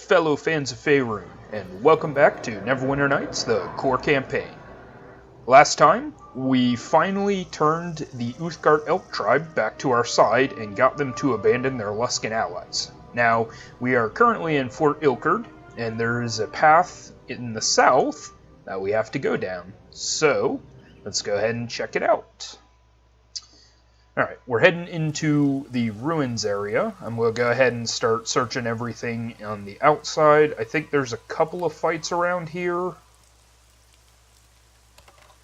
fellow fans of Faerun, and welcome back to Neverwinter Nights, the core campaign. Last time, we finally turned the Uthgardt elk tribe back to our side and got them to abandon their Luskan allies. Now, we are currently in Fort Ilkard, and there is a path in the south that we have to go down. So, let's go ahead and check it out. Alright, we're heading into the ruins area. I'm going to go ahead and start searching everything on the outside. I think there's a couple of fights around here.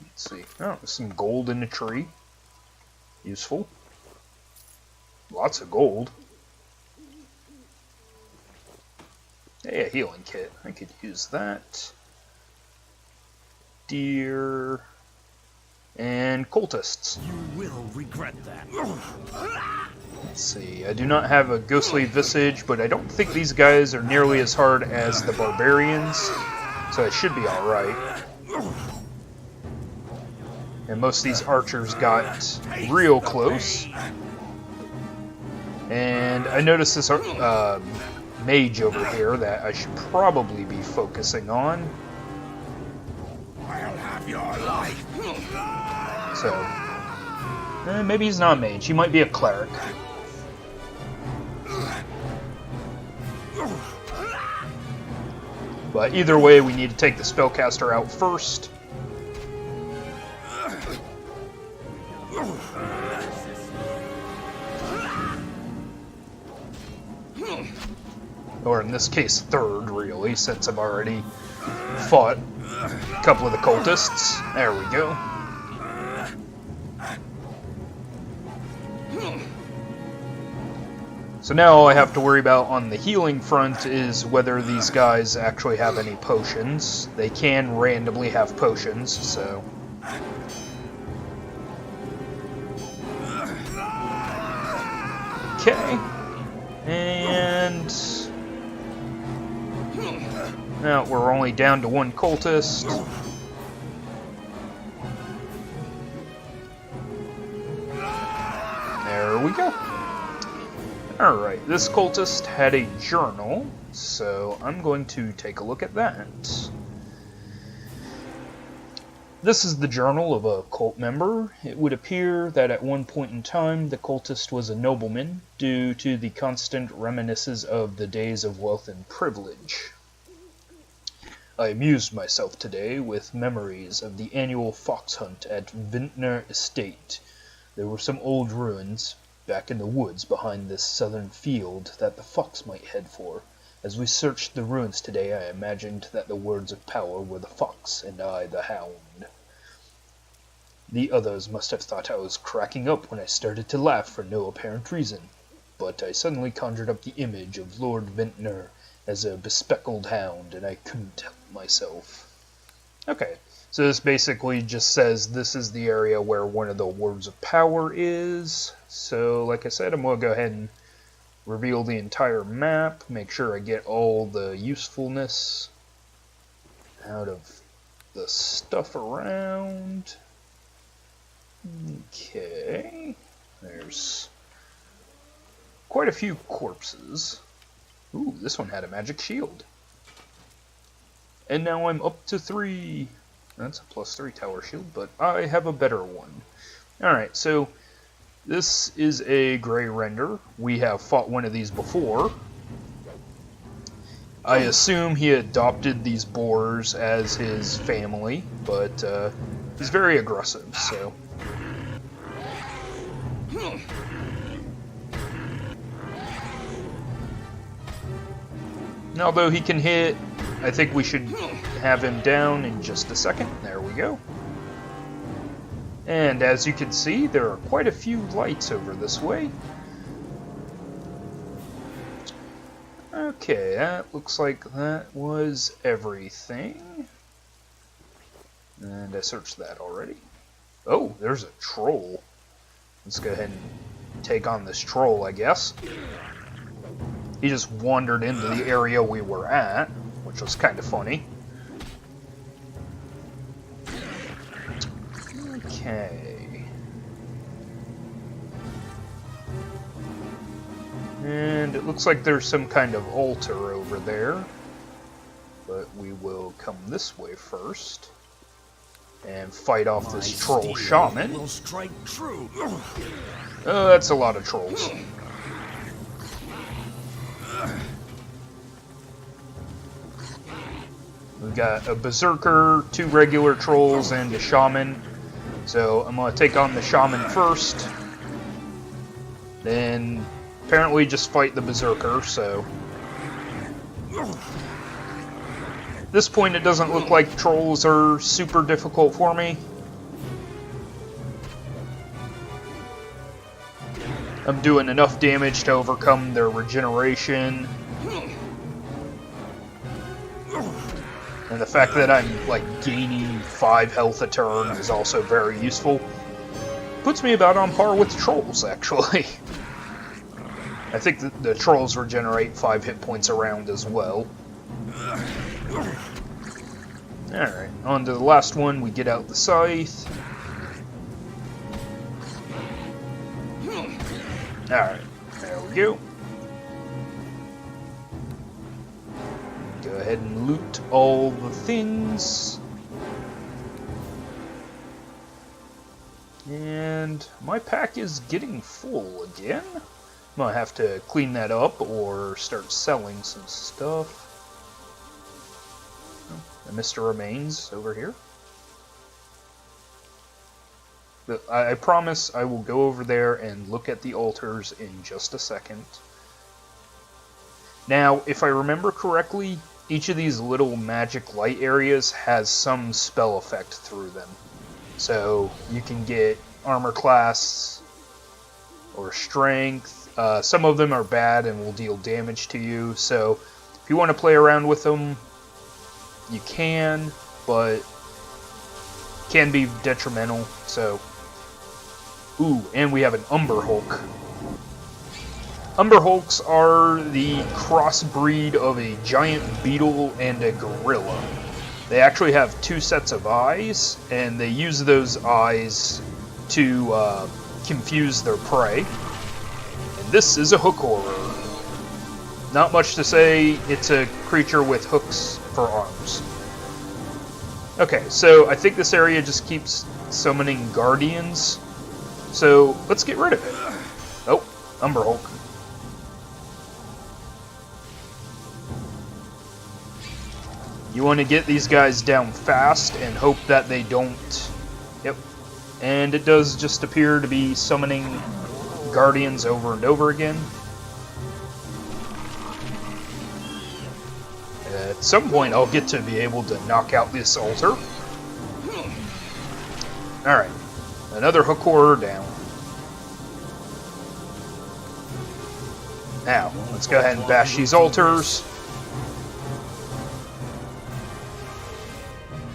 Let's see. Oh, there's some gold in the tree. Useful. Lots of gold. Hey, a healing kit. I could use that. Deer. And cultists. You will regret that. Let's see, I do not have a ghostly visage, but I don't think these guys are nearly as hard as the barbarians, so it should be alright. And most of these archers got real close. And I noticed this mage over here that I should probably be focusing on. I'll have your life. So, maybe he's not a mage. He might be a cleric. But either way, we need to take the spellcaster out first. Or in this case, third, really, since I've already fought a couple of the cultists. There we go. So now all I have to worry about on the healing front is whether these guys actually have any potions. They can randomly have potions, so... Okay. And... now we're only down to one cultist. There we go. Alright, this cultist had a journal, so I'm going to take a look at that. This is the journal of a cult member. It would appear that at one point in time the cultist was a nobleman due to the constant reminiscences of the days of wealth and privilege. I amused myself today with memories of the annual fox hunt at Vintner Estate. There were some old ruins back in the woods behind this southern field that the fox might head for. As we searched the ruins today, I imagined that the words of power were the fox and I the hound. The others must have thought I was cracking up when I started to laugh for no apparent reason, but I suddenly conjured up the image of Lord Vintner as a bespectacled hound, and I couldn't help myself. Okay. So this basically just says this is the area where one of the words of power is. So like I said, I'm going to go ahead and reveal the entire map. Make sure I get all the usefulness out of the stuff around. Okay. There's quite a few corpses. Ooh, this one had a magic shield. And now I'm up to 3. That's a +3 tower shield, but I have a better one. Alright, so this is a gray render. We have fought one of these before. I assume he adopted these boars as his family, but he's very aggressive, so... And although he can hit, I think we should have him down in just a second. There we go. And as you can see, there are quite a few lights over this way. Okay, that looks like that was everything. And I searched that already. Oh, there's a troll. Let's go ahead and take on this troll, I guess. He just wandered into the area we were at, which was kind of funny. Okay. And it looks like there's some kind of altar over there. But we will come this way first. And fight off this troll shaman. Will strike true. Oh, that's a lot of trolls. We've got a berserker, 2 regular trolls, and a shaman. So I'm going to take on the shaman first. Then apparently just fight the berserker, so... At this point it doesn't look like trolls are super difficult for me. I'm doing enough damage to overcome their regeneration. And the fact that I'm, like, gaining 5 health a turn is also very useful. Puts me about on par with trolls, actually. I think that the trolls regenerate 5 hit points a round as well. Alright, on to the last one. We get out the scythe. Alright, there we go. Go ahead and loot all the things. And my pack is getting full again. I'm gonna have to clean that up or start selling some stuff. Oh, the Mr. Remains over here. But I promise I will go over there and look at the altars in just a second. Now, if I remember correctly, each of these little magic light areas has some spell effect through them. So you can get armor class or strength. Some of them are bad and will deal damage to you. So if you want to play around with them, you can, but can be detrimental. So, ooh, and we have an Umber Hulk. Umber Hulks are the crossbreed of a giant beetle and a gorilla. They actually have 2 sets of eyes, and they use those eyes to confuse their prey. And this is a hook horror. Not much to say, it's a creature with hooks for arms. Okay, so I think this area just keeps summoning guardians. So let's get rid of it. Oh, Umber Hulk. You want to get these guys down fast and hope that they don't... Yep. And it does just appear to be summoning guardians over and over again. At some point I'll get to be able to knock out this altar. Alright. Another hook horror down. Now, let's go ahead and bash these altars.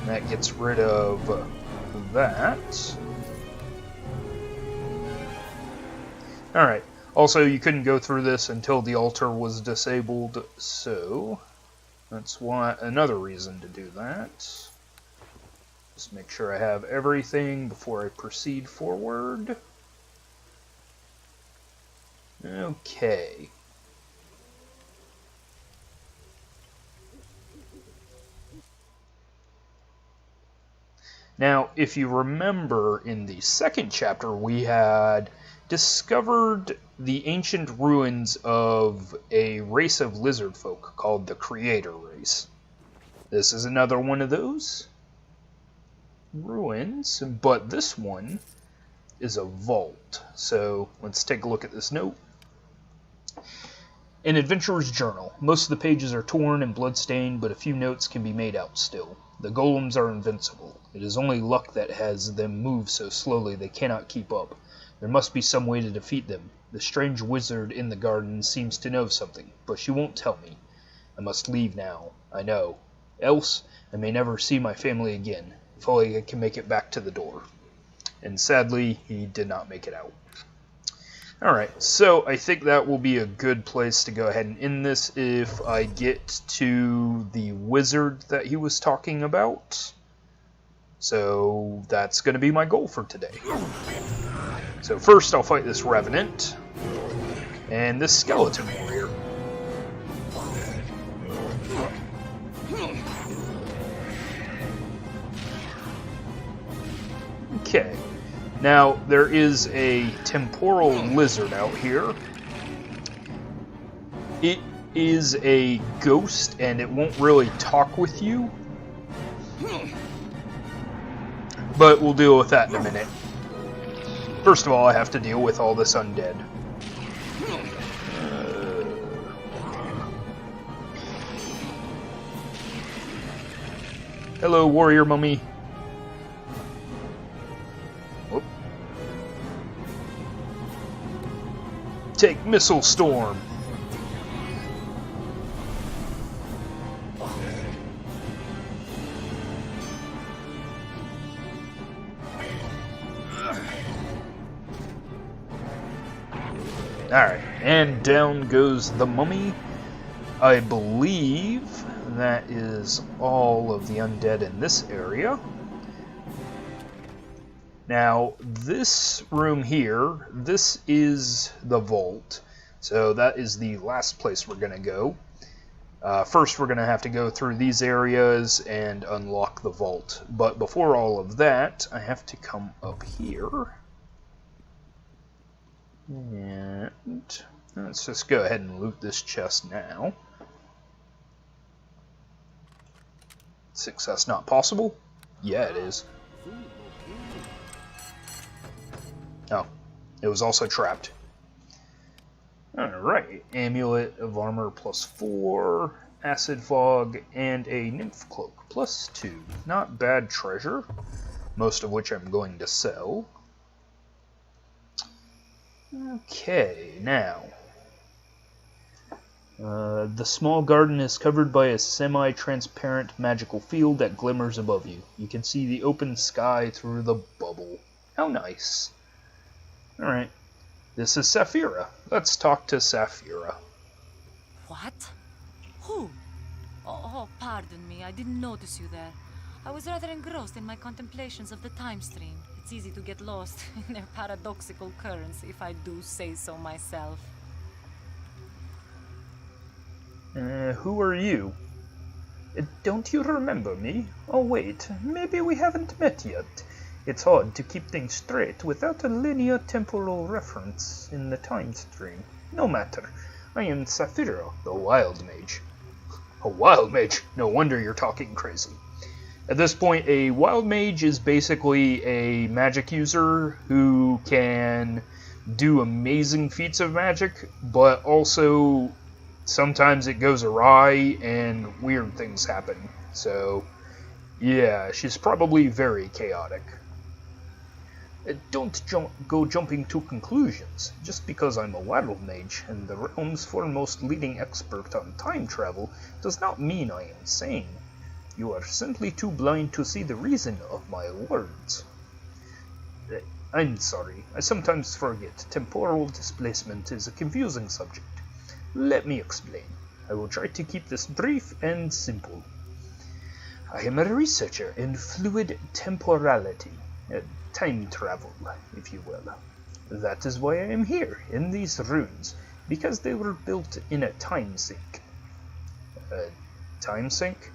That gets rid of that. Alright. Also, you couldn't go through this until the altar was disabled, so that's why another reason to do that. Just make sure I have everything before I proceed forward. Okay. Now, if you remember, in the second chapter, we had discovered the ancient ruins of a race of lizard folk called the Creator Race. This is another one of those ruins, but this one is a vault. So, let's take a look at this note. An adventurer's journal. Most of the pages are torn and bloodstained, but a few notes can be made out still. The golems are invincible. It is only luck that has them move so slowly they cannot keep up. There must be some way to defeat them. The strange wizard in the garden seems to know something, but she won't tell me. I must leave now, I know. Else, I may never see my family again, if only I can make it back to the door. And sadly, he did not make it out. Alright, so I think that will be a good place to go ahead and end this if I get to the wizard that he was talking about. So that's going to be my goal for today. So first I'll fight this Revenant. And this skeleton warrior. Okay. Now, there is a temporal lizard out here. It is a ghost, and it won't really talk with you. But we'll deal with that in a minute. First of all, I have to deal with all this undead. Hello, warrior mummy. Whoop. Take missile storm. Alright, and down goes the mummy. I believe that is all of the undead in this area. Now, this room here, this is the vault. So that is the last place we're going to go. First, we're going to have to go through these areas and unlock the vault. But before all of that, I have to come up here. And let's just go ahead and loot this chest now. Success not possible? Yeah, it is. Oh, it was also trapped. Alright, Amulet of Armor +4, Acid Fog, and a Nymph Cloak +2. Not bad treasure, most of which I'm going to sell. Okay, now. The small garden is covered by a semi-transparent magical field that glimmers above you. You can see the open sky through the bubble. How nice. Alright. This is Saphira. Let's talk to Saphira. What? Who? Oh, pardon me. I didn't notice you there. I was rather engrossed in my contemplations of the time stream. It's easy to get lost in their paradoxical currents, if I do say so myself. Who are you? Don't you remember me? Oh wait, maybe we haven't met yet. It's hard to keep things straight without a linear temporal reference in the time stream. No matter. I am Saphira, the Wild Mage. A Wild Mage? No wonder you're talking crazy. At this point, a Wild Mage is basically a magic user who can do amazing feats of magic, but also sometimes it goes awry and weird things happen. So, yeah, she's probably very chaotic. Don't go jumping to conclusions. Just because I'm a Wild Mage and the realm's foremost leading expert on time travel does not mean I am sane. You are simply too blind to see the reason of my words. I'm sorry, I sometimes forget. Temporal displacement is a confusing subject. Let me explain. I will try to keep this brief and simple. I am a researcher in fluid temporality, time travel, if you will. That is why I am here, in these ruins, because they were built in a time sink. A time sink?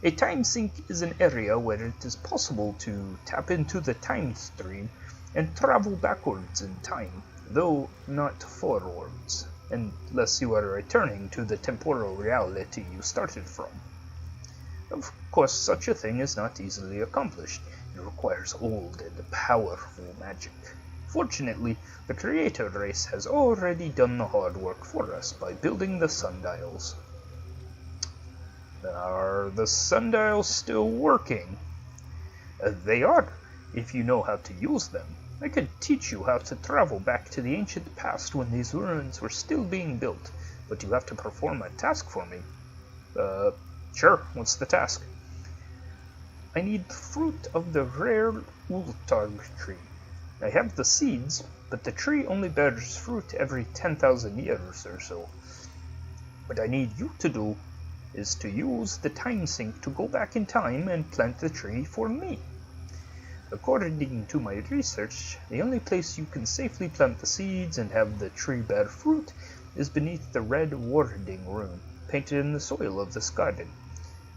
A time sink is an area where it is possible to tap into the time stream and travel backwards in time, though not forwards, unless you are returning to the temporal reality you started from. Of course, such a thing is not easily accomplished. It requires old and powerful magic. Fortunately, the creator race has already done the hard work for us by building the sundials. Are the sundials still working? They are, if you know how to use them. I could teach you how to travel back to the ancient past when these ruins were still being built, but you have to perform a task for me. Sure, what's the task? I need fruit of the rare Ultarg tree. I have the seeds, but the tree only bears fruit every 10,000 years or so. What I need you to do is to use the time sink to go back in time and plant the tree for me. According to my research, the only place you can safely plant the seeds and have the tree bear fruit is beneath the red warding rune, painted in the soil of this garden.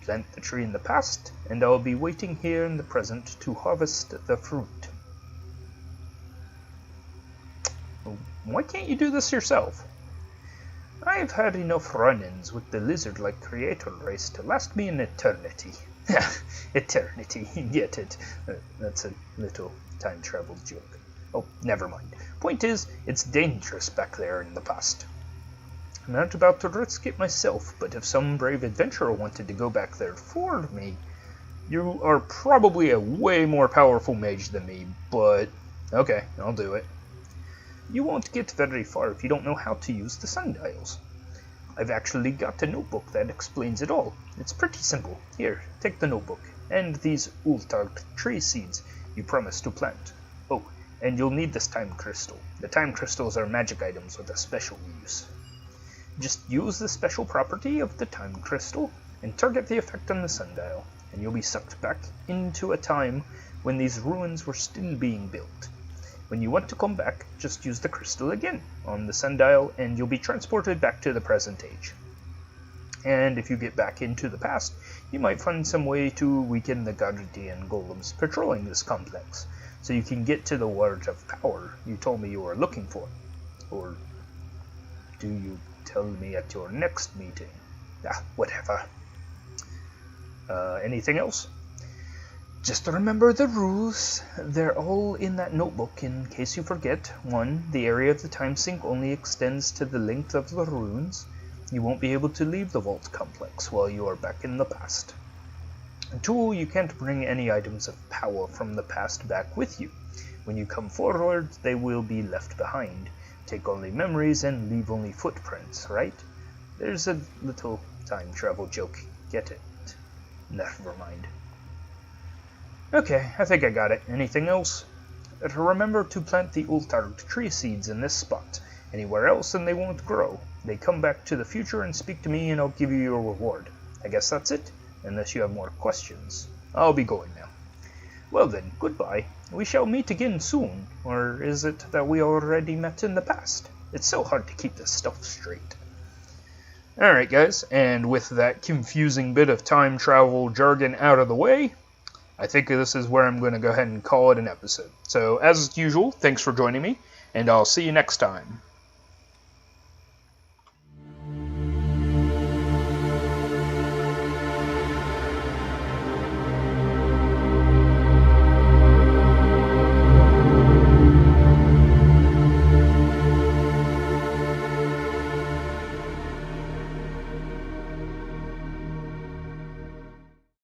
Plant the tree in the past, and I'll be waiting here in the present to harvest the fruit. Why can't you do this yourself? I've had enough run-ins with the lizard-like creator race to last me an eternity. Eternity, get it? That's a little time-travel joke. Oh, never mind. Point is, it's dangerous back there in the past. I'm not about to risk it myself, but if some brave adventurer wanted to go back there for me, you are probably a way more powerful mage than me, but okay, I'll do it. You won't get very far if you don't know how to use the sundials. I've actually got a notebook that explains it all. It's pretty simple. Here, take the notebook, and these Ilkard tree seeds you promised to plant. Oh, and you'll need this time crystal. The time crystals are magic items with a special use. Just use the special property of the time crystal and target the effect on the sundial, and you'll be sucked back into a time when these ruins were still being built. When you want to come back, just use the crystal again on the sundial, and you'll be transported back to the present age. And if you get back into the past, you might find some way to weaken the Guardian golems patrolling this complex, so you can get to the word of power you told me you were looking for. Or do you tell me at your next meeting? Whatever. Anything else? Just remember the rules. They're all in that notebook in case you forget. 1. The area of the time sink only extends to the length of the runes. You won't be able to leave the vault complex while you are back in the past. 2. You can't bring any items of power from the past back with you. When you come forward, they will be left behind. Take only memories and leave only footprints, right? There's a little time travel joke. Get it? Never mind. Okay, I think I got it. Anything else? Remember to plant the Ilkard tree seeds in this spot. Anywhere else and they won't grow. They come back to the future and speak to me and I'll give you your reward. I guess that's it, unless you have more questions. I'll be going now. Well then, goodbye. We shall meet again soon, or is it that we already met in the past? It's so hard to keep this stuff straight. Alright guys, and with that confusing bit of time travel jargon out of the way, I think this is where I'm going to go ahead and call it an episode. So, as usual, thanks for joining me, and I'll see you next time.